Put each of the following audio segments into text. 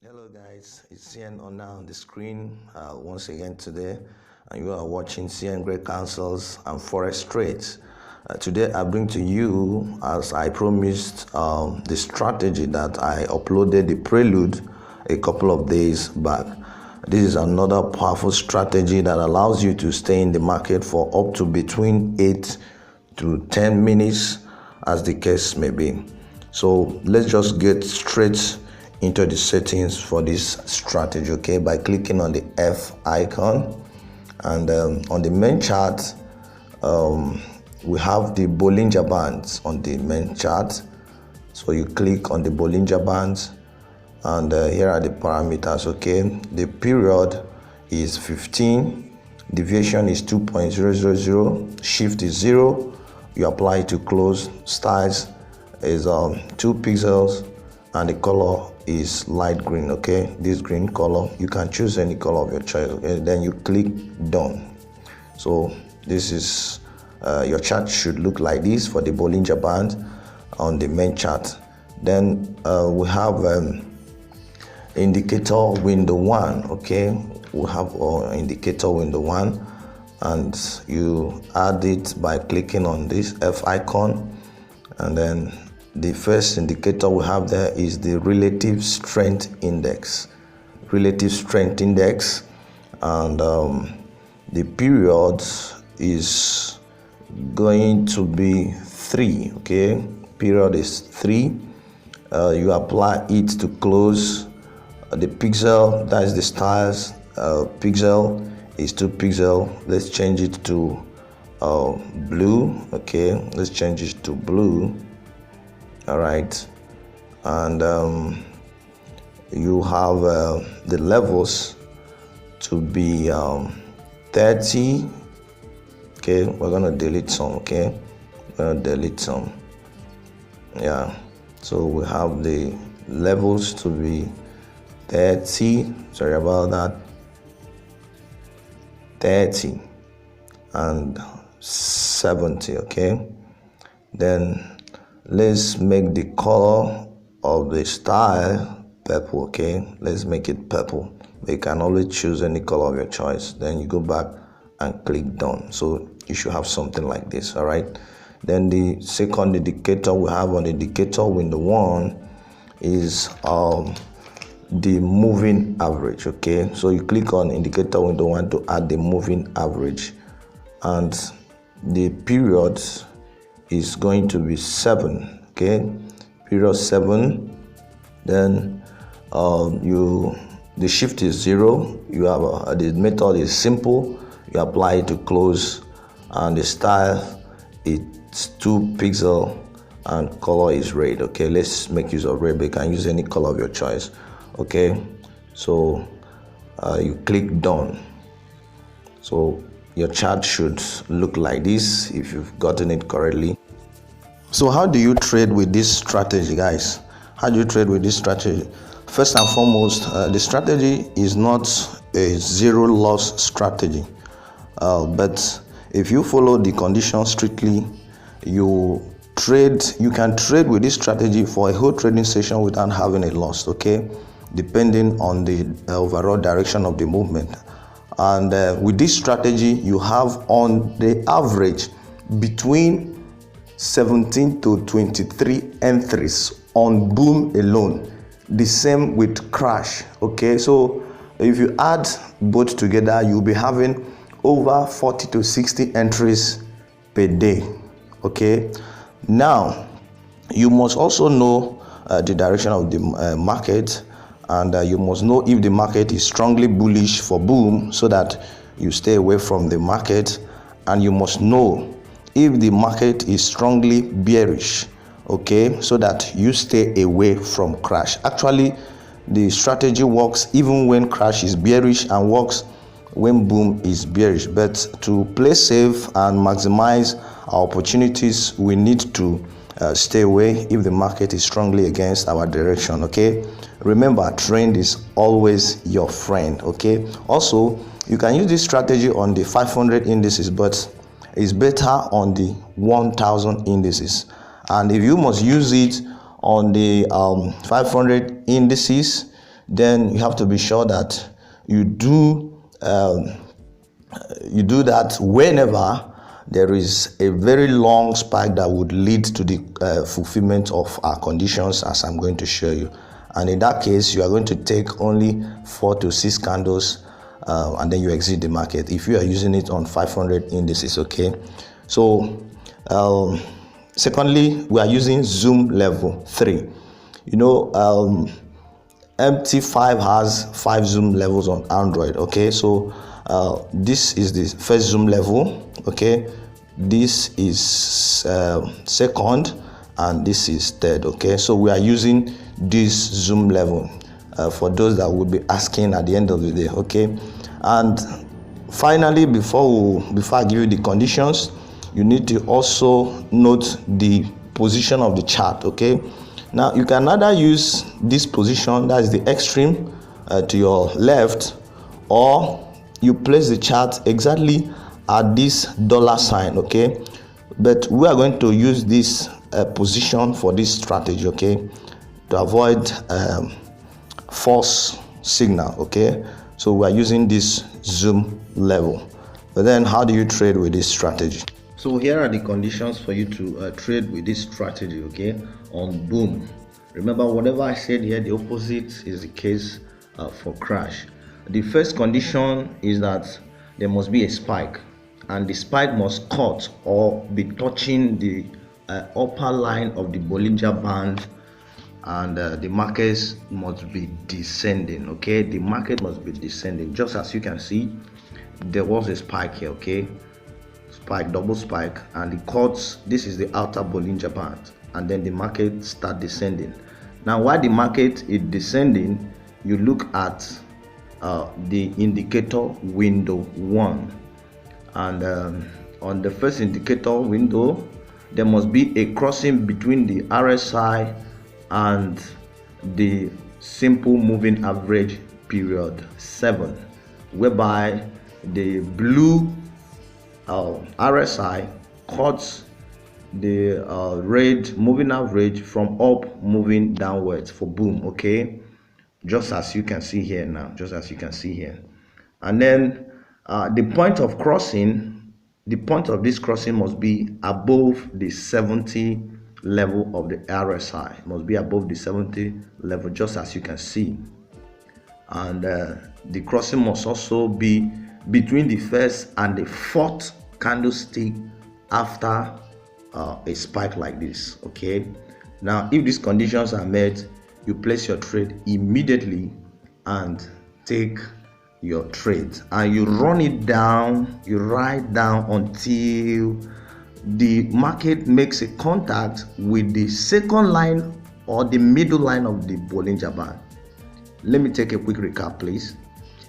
Hello guys, it's CN on now on the screen once again today, and you are watching CN Great Counsels and Forex Trades. Today I bring to you, as I promised, the strategy that I uploaded the prelude a couple of days back. This is another powerful strategy that allows you to stay in the market for up to between 8 to 10 minutes as the case may be. So let's just get straight into the settings for this strategy, okay, by clicking on the F icon. And on the main chart, we have the Bollinger Bands on the main chart. So you click on the Bollinger Bands, and here are the parameters, okay. The period is 15, deviation is 2.000, shift is 0, you apply to close, styles is 2 pixels, and the color is light green, okay. This green color, you can choose any color of your choice, okay. Then you click done. So this is your chart should look like this for the Bollinger Band on the main chart. Then we have indicator window 1, okay. We have indicator window 1, and you add it by clicking on this F icon. And then the first indicator we have there is the relative strength index. And the period is going to be 3, okay. Period is 3. You apply it to close. The pixel, that is the styles, pixel is 2 pixel. Let's change it to blue, okay. Let's change it to blue. All right, and you have the levels to be 30. Okay, we're gonna delete some, okay. We're gonna delete some. Yeah, so we have the levels to be 30, sorry about that, 30 and 70, okay. Then let's make the color of the style purple, okay. Let's make it purple. You can always choose any color of your choice. Then you go back and click done. So you should have something like this, all right. Then the second indicator we have on the indicator window 1 is the moving average, okay. So you click on indicator window 1 to add the moving average, and the period is going to be 7, okay. Period 7. Then the shift is 0. You have the method is simple. You apply it to close, and the style it's 2 pixel, and color is red, okay. Let's make use of red, but you can use any color of your choice, okay. So you click done. So your chart should look like this if you've gotten it correctly. So how do you trade with this strategy, guys? How do you trade with this strategy? First and foremost, the strategy is not a zero loss strategy, but if you follow the conditions strictly, you can trade with this strategy for a whole trading session without having a loss, okay, depending on the overall direction of the movement. And with this strategy, you have on the average between 17 to 23 entries on boom alone. The same with crash, okay. So if you add both together, you'll be having over 40 to 60 entries per day, okay. Now you must also know the direction of the market, and you must know if the market is strongly bullish for boom, so that you stay away from the market. And you must know if the market is strongly bearish, okay, so that you stay away from crash. Actually, the strategy works even when crash is bearish, and works when boom is bearish. But to play safe and maximize our opportunities, we need to stay away if the market is strongly against our direction, okay. Remember, trend is always your friend, okay. Also, you can use this strategy on the 500 indices, but it's better on the 1000 indices. And if you must use it on the 500 indices, then you have to be sure that you do that whenever there is a very long spike that would lead to the fulfillment of our conditions, as I'm going to show you. And in that case, you are going to take only 4 to 6 candles and then you exit the market if you are using it on 500 indices. Okay, so secondly, we are using zoom level 3. You know, MT5 has 5 zoom levels on Android. Okay, so this is the first zoom level. Okay, this is second, and this is third. Okay, so we are using this zoom level for those that will be asking at the end of the day. Okay, and finally, before I give you the conditions, you need to also note the position of the chart. Okay, now you can either use this position, that is the extreme to your left, or you place the chart exactly at this dollar sign. Okay, but we are going to use this position for this strategy, okay, to avoid false signal. Okay, so we are using this zoom level. But then how do you trade with this strategy? So here are the conditions for you to trade with this strategy, okay, on boom. Remember, whatever I said here, the opposite is the case for crash. The first condition is that there must be a spike, and the spike must cut or be touching the upper line of the Bollinger Band, and the markets must be descending. Okay, the market must be descending. Just as you can see, there was a spike here. Okay, spike, double spike, and the cuts. This is the outer Bollinger Band, and then the market start descending. Now, while the market is descending, you look at the indicator window 1, and on the first indicator window there must be a crossing between the RSI and the simple moving average period 7, whereby the blue RSI cuts the red moving average from up moving downwards for boom. Okay, just as you can see here now, just as you can see here. And then the point of crossing, the point of this crossing must be above the 70 level of the RSI. It must be above the 70 level, just as you can see. And the crossing must also be between the first and the fourth candlestick after a spike like this. Okay, now if these conditions are met, you place your trade immediately and take your trade, and you run it down, you ride down until the market makes a contact with the second line or the middle line of the Bollinger Band. Let me take a quick recap, please.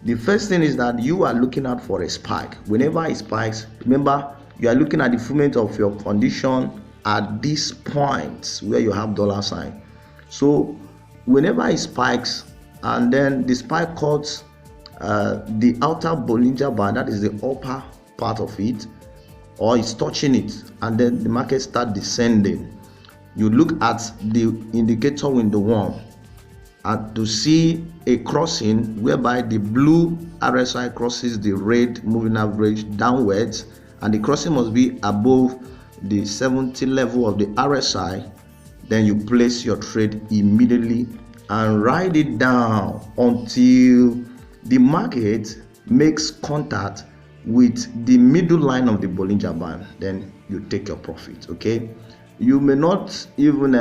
The first thing is that you are looking out for a spike. Whenever it spikes, remember, you are looking at the fulfillment of your condition at this point where you have dollar sign. So whenever it spikes and then the spike cuts the outer Bollinger Band, that is the upper part of it, or it's touching it, and then the market start descending, you look at the indicator window 1 and to see a crossing whereby the blue RSI crosses the red moving average downwards, and the crossing must be above the 70 level of the RSI. Then you place your trade immediately and ride it down until the market makes contact with the middle line of the Bollinger Band. Then you take your profit. Okay, you may not even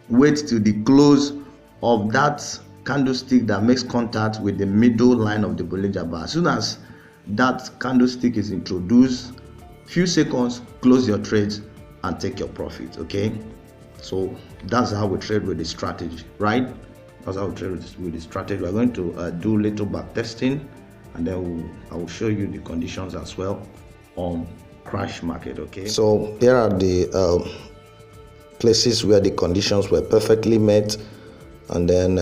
wait till the close of that candlestick that makes contact with the middle line of the Bollinger Band. As soon as that candlestick is introduced, few seconds, close your trades and take your profit. Okay, so that's how we trade with the strategy, right? That's how we trade with the strategy. We're going to do little back testing, and then I will show you the conditions as well on crash market. Okay, so here are the places where the conditions were perfectly met, and then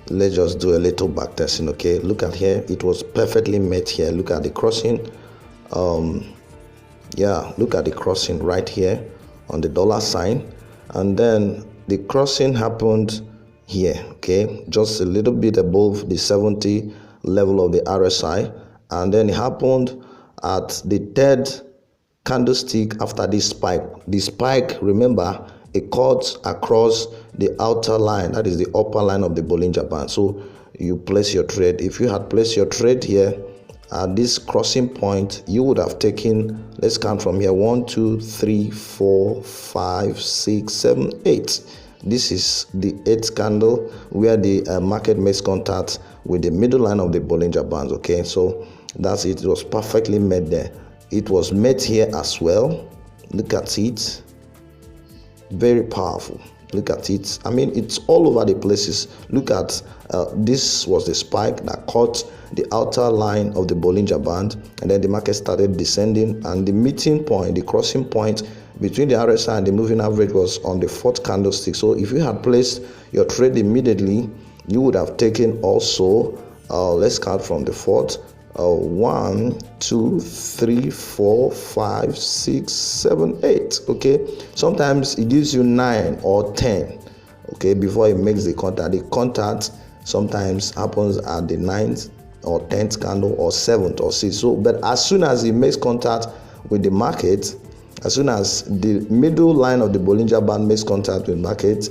let's just do a little back testing. Okay, look at here, it was perfectly met here. Look at the crossing. Yeah, look at the crossing right here on the dollar sign, and then the crossing happened here, okay, just a little bit above the 70 level of the RSI, and then it happened at the third candlestick after this spike. The spike, remember, it cuts across the outer line, that is the upper line of the Bollinger Band. So you place your trade. If you had placed your trade here at this crossing point, you would have taken, let's count from here, 1 2 3 4 5 6 7 8. This is the 8th candle where the market makes contact with the middle line of the Bollinger Bands. Okay, so that's it. It was perfectly made there. It was made here as well. Look at it. Very powerful. Look at it. I mean, it's all over the places. Look at this was the spike that caught the outer line of the Bollinger Band, and then the market started descending, and the meeting point, the crossing point between the RSI and the moving average was on the 4th candlestick. So if you had placed your trade immediately, you would have taken also, let's count from the 4th, 1 2 3 4 5 6 7 8. Okay, sometimes it gives you 9 or 10, okay, before it makes the contact. The contact sometimes happens at the 9th or 10th candle or 7th or 6th. So but as soon as it makes contact with the market, as soon as the middle line of the Bollinger Band makes contact with market,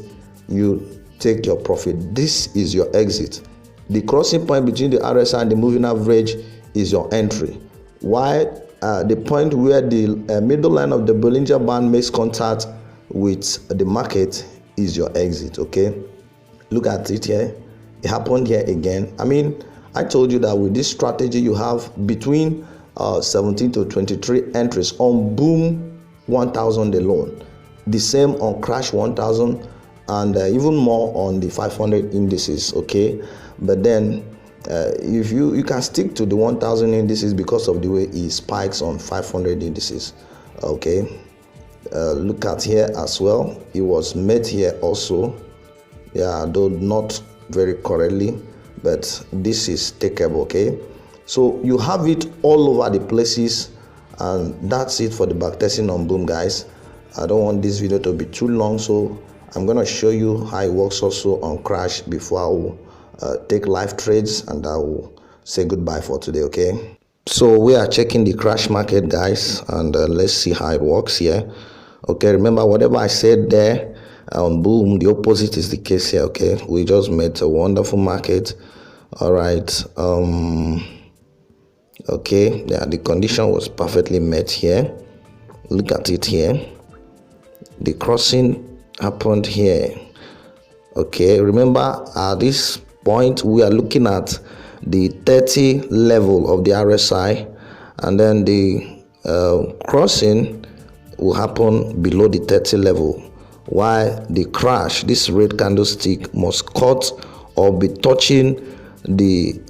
you take your profit. This is your exit. The crossing point between the RSI and the moving average is your entry. While the point where the middle line of the Bollinger Band makes contact with the market is your exit. Okay, look at it here. It happened here again. I mean, I told you that with this strategy you have between 17 to 23 entries on boom 1000 alone, the same on crash 1000, and even more on the 500 indices. Okay, but then if you can stick to the 1000 indices because of the way it spikes on 500 indices. Okay, look at here as well. It was made here also, yeah, though not very correctly, but this is takeable. Okay, so you have it all over the places, and that's it for the backtesting on boom, guys. I don't want this video to be too long, so I'm going to show you how it works also on crash before I will take live trades, and I will say goodbye for today. Okay, so we are checking the crash market, guys, and let's see how it works here. Okay, remember whatever I said there on boom, the opposite is the case here. Okay, we just met a wonderful market. All right, okay, yeah, the condition was perfectly met here. Look at it here. The crossing happened here. Okay, remember at this point we are looking at the 30 level of the RSI, and then the crossing will happen below the 30 level, while the crash, this red candlestick, must cut or be touching the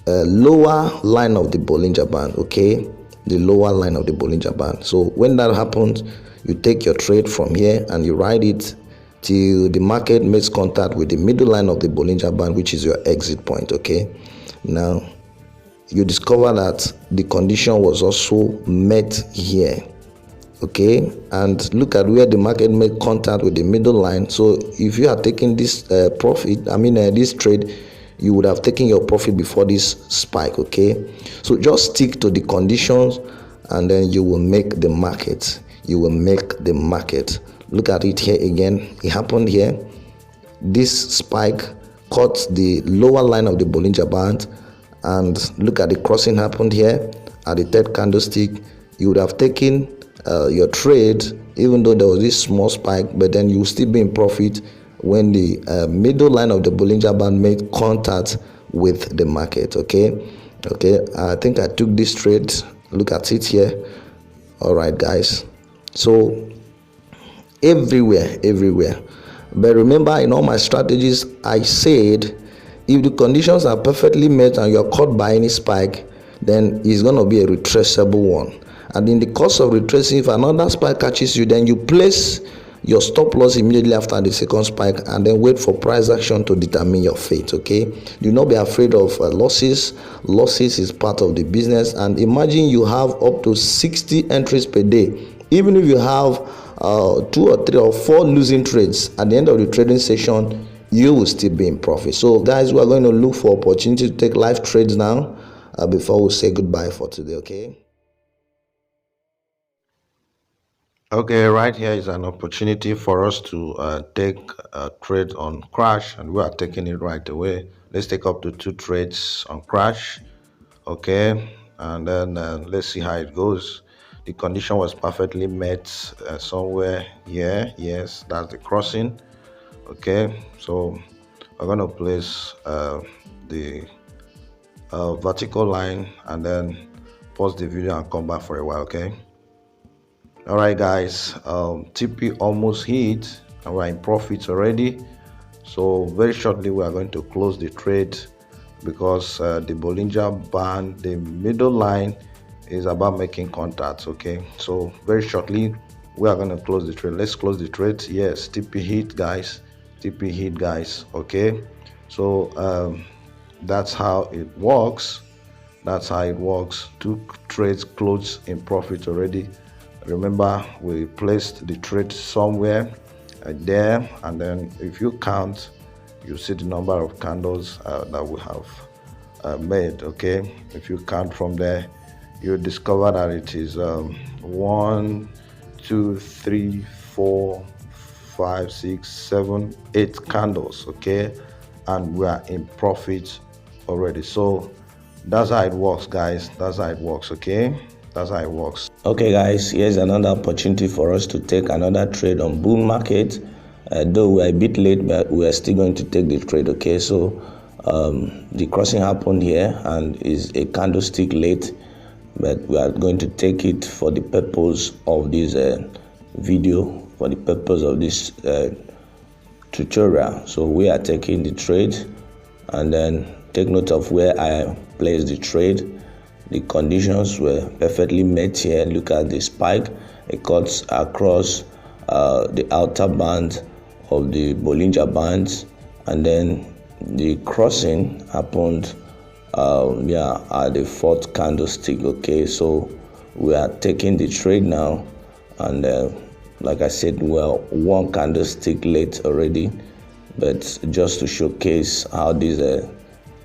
lower line of the Bollinger Band. Okay, the lower line of the Bollinger Band. So when that happens, you take your trade from here and you ride it till the market makes contact with the middle line of the Bollinger Band, which is your exit point. Okay, now you discover that the condition was also met here. Okay, and look at where the market made contact with the middle line. So if you are taking this profit, I mean this trade, you would have taken your profit before this spike. Okay, so just stick to the conditions and then you will make the market. You will make the market. Look at it here again. It happened here. This spike caught the lower line of the Bollinger Band, and look at the crossing happened here at the third candlestick. You would have taken your trade even though there was this small spike, but then you will still be in profit when the middle line of the Bollinger Band made contact with the market. Okay, I think I took this trade. Look at it here. All right, guys, so everywhere, but remember, in all my strategies I said if the conditions are perfectly met and you're caught by any spike, then it's going to be a retraceable one. And in the course of retracing, if another spike catches you, then you place your stop loss immediately after the second spike and then wait for price action to determine your fate. Okay, do not be afraid of losses. Losses is part of the business. And imagine you have up to 60 entries per day. Even if you have 2 or 3 or 4 losing trades, at the end of the trading session you will still be in profit. So guys, we are going to look for opportunity to take live trades now before we say goodbye for today. Okay, right here is an opportunity for us to take a trade on crash, and we are taking it right away. Let's take up to 2 trades on crash. Okay, and then let's see how it goes. The condition was perfectly met somewhere here. Yes, that's the crossing. Okay, so we're going to place the vertical line and then pause the video and come back for a while. Okay. All right, guys, TP almost hit and we're in profits already. So very shortly we are going to close the trade because the Bollinger Band, the middle line, is about making contacts. Okay, so very shortly we are going to close the trade. Let's close the trade. Yes, TP hit, guys. TP hit, guys. Okay, so that's how it works. That's how it works. 2 trades closed in profit already. Remember, we placed the trade somewhere there, and then if you count, you see the number of candles that we have made. Okay, if you count from there, you discover that it is 1, 2, 3, 4, 5, 6, 7, 8 candles. Okay, and we are in profit already. So that's how it works, guys. That's how it works. Okay, that's how it works. Okay, guys, here's another opportunity for us to take another trade on bull market. Though we're a bit late, but we are still going to take the trade. Okay, so the crossing happened here and is a candlestick late, but we are going to take it for the purpose of this video, for the purpose of this tutorial. So we are taking the trade, and then take note of where I placed the trade. The conditions were perfectly met here. Look at the spike. It cuts across the outer band of the Bollinger Bands, and then the crossing happened at the 4th candlestick. Okay, so we are taking the trade now, and like I said, we're 1 candlestick late already, but just to showcase how these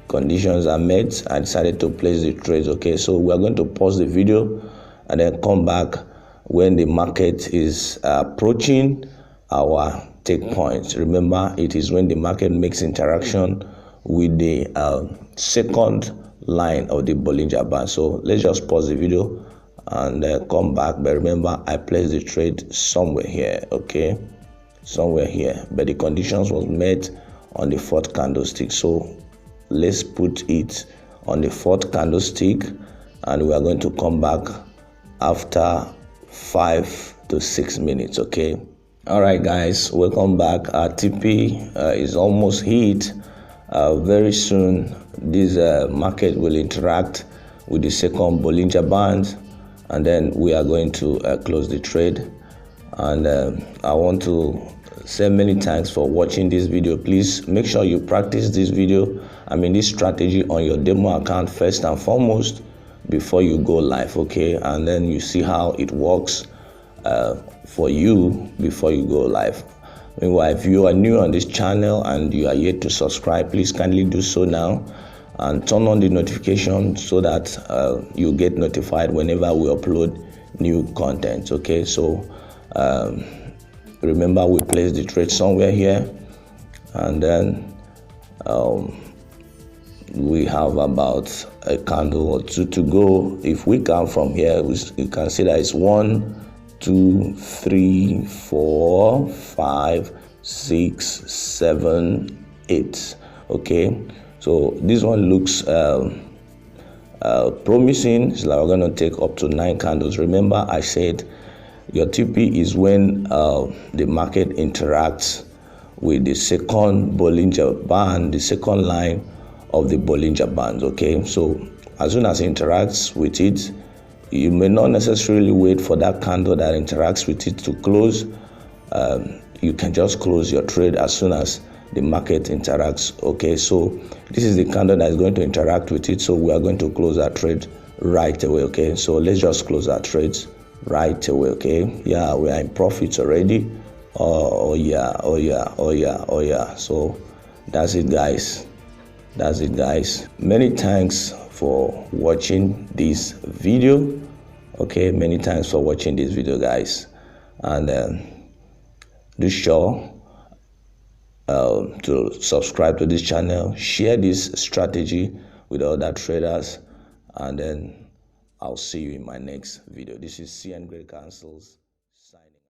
conditions are met, I decided to place the trades. Okay, so we are going to pause the video and then come back when the market is approaching our take points. Remember, it is when the market makes interaction with the 2nd line of the Bollinger Band. So let's just pause the video and come back. But remember, I placed the trade somewhere here. Okay, somewhere here, but the conditions was met on the 4th candlestick. So let's put it on the 4th candlestick, and we are going to come back after 5 to 6 minutes. Okay, all right, guys, welcome back. Our TP is almost hit. Very soon this market will interact with the 2nd Bollinger Band, and then we are going to close the trade. And I want to say many thanks for watching this video. Please make sure you practice this this strategy on your demo account first and foremost before you go live. Okay, and then you see how it works for you before you go live. Meanwhile, if you are new on this channel and you are yet to subscribe, please kindly do so now and turn on the notification so that you get notified whenever we upload new content. Okay, so remember, we place the trade somewhere here, and then we have about a candle or 2 to go. If we count from here, you can see that it's 1, 2, 3, 4, 5, 6, 7, 8. Okay, so this one looks promising. It's like we're going to take up to 9 candles. Remember, I said your TP is when the market interacts with the 2nd Bollinger Band, the 2nd line of the Bollinger Bands. Okay, so as soon as it interacts with it, you may not necessarily wait for that candle that interacts with it to close. You can just close your trade as soon as the market interacts. Okay, so this is the candle that is going to interact with it, so we are going to close our trade right away. Okay, so let's just close our trades right away. Okay, yeah, we are in profits already. Oh yeah. So That's it, guys. Many thanks for watching this video. Okay, many thanks for watching this video, guys. And do sure to subscribe to this channel, share this strategy with other traders, and then I'll see you in my next video. This is CN Great Councils.